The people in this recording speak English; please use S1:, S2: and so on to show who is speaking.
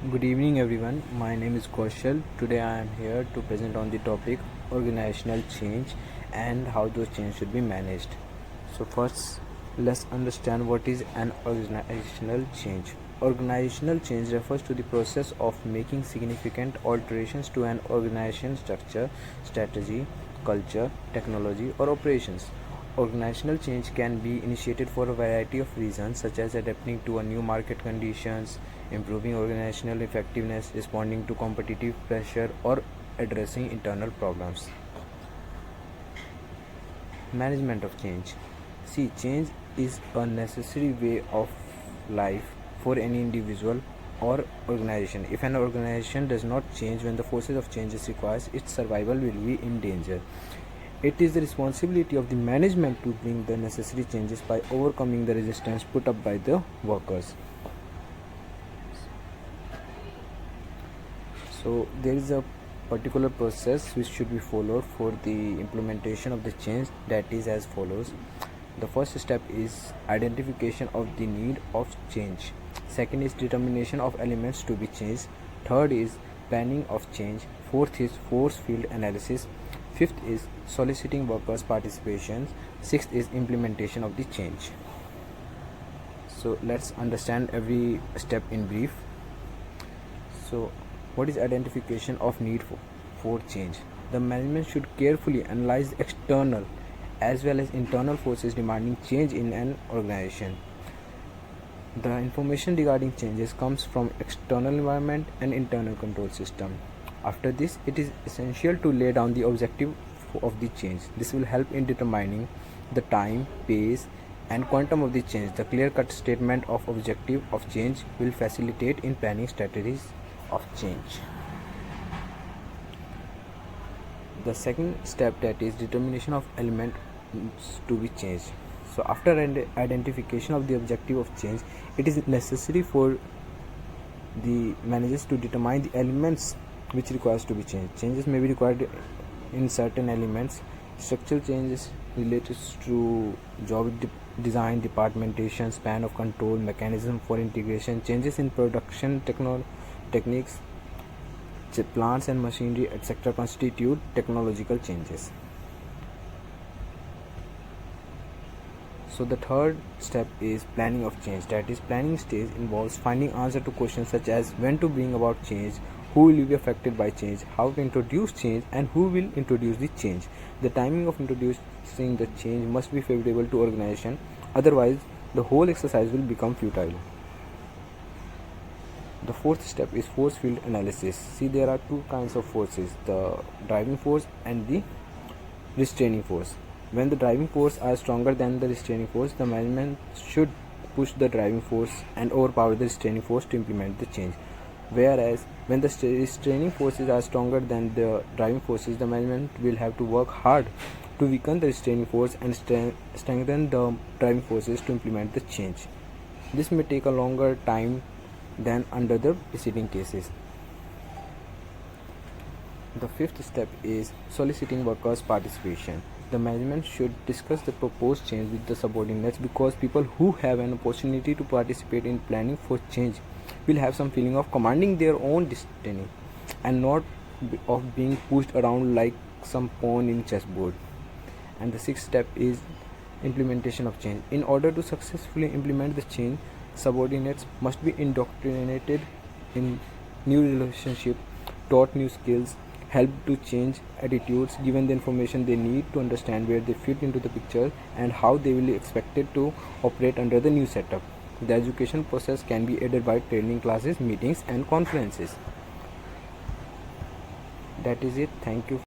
S1: Good evening everyone. My name is Kaushal. Today I am here to present on the topic organizational change and how those changes should be managed. So first let's understand what is an organizational change. Organizational change refers to the process of making significant alterations to an organization structure, strategy, culture, technology or operations. Organizational change can be initiated for a variety of reasons such as adapting to a new market conditions, improving organizational effectiveness, responding to competitive pressure or addressing internal problems. Management of change. See, change is a necessary way of life for any individual or organization. If an organization does not change when the forces of change is required, its survival will be in danger. It is the responsibility of the management to bring the necessary changes by overcoming the resistance put up by the workers. So there is a particular process which should be followed for the implementation of the change, that is as follows. The first step is identification of the need of change. Second is determination of elements to be changed. Third is planning of change. Fourth is force field analysis. Fifth is soliciting workers' participation. Sixth is implementation of the change. So let's understand every step in brief. So what is identification of need for change? The management should carefully analyze external as well as internal forces demanding change in an organization. The information regarding changes comes from external environment and internal control system. After this, it is essential to lay down the objective of the change. This will help in determining the time, pace and quantum of the change. The clear-cut statement of objective of change will facilitate in planning strategies of change. The second step, that is determination of elements to be changed. So after identification of the objective of change, it is necessary for the managers to determine the elements which requires to be changed. Changes may be required in certain elements. Structural changes related to job design, departmentation, span of control, mechanism for integration, changes in production techniques, plants and machinery, etc. constitute technological changes. So the third step is planning of change. That is, planning stage involves finding answer to questions such as when to bring about change, who will be affected by change, how to introduce change, and who will introduce the change. The timing of introducing the change must be favorable to organization, otherwise the whole exercise will become futile. The fourth step is force field analysis. See, there are two kinds of forces, the driving force and the restraining force. When the driving force are stronger than the restraining force, the management should push the driving force and overpower the restraining force to implement the change. Whereas when the restraining forces are stronger than the driving forces, the management will have to work hard to weaken the restraining force and strengthen the driving forces to implement the change. This may take a longer time than under the preceding cases. The fifth step is soliciting workers' participation. The management should discuss the proposed change with the subordinates, because people who have an opportunity to participate in planning for change will have some feeling of commanding their own destiny and not of being pushed around like some pawn in chessboard. And the sixth step is implementation of change. In order to successfully implement the change, subordinates must be indoctrinated in new relationship, taught new skills, helped to change attitudes, given the information they need to understand where they fit into the picture and how they will be expected to operate under the new setup. The education process can be aided by training classes, meetings and conferences. That is it. Thank you.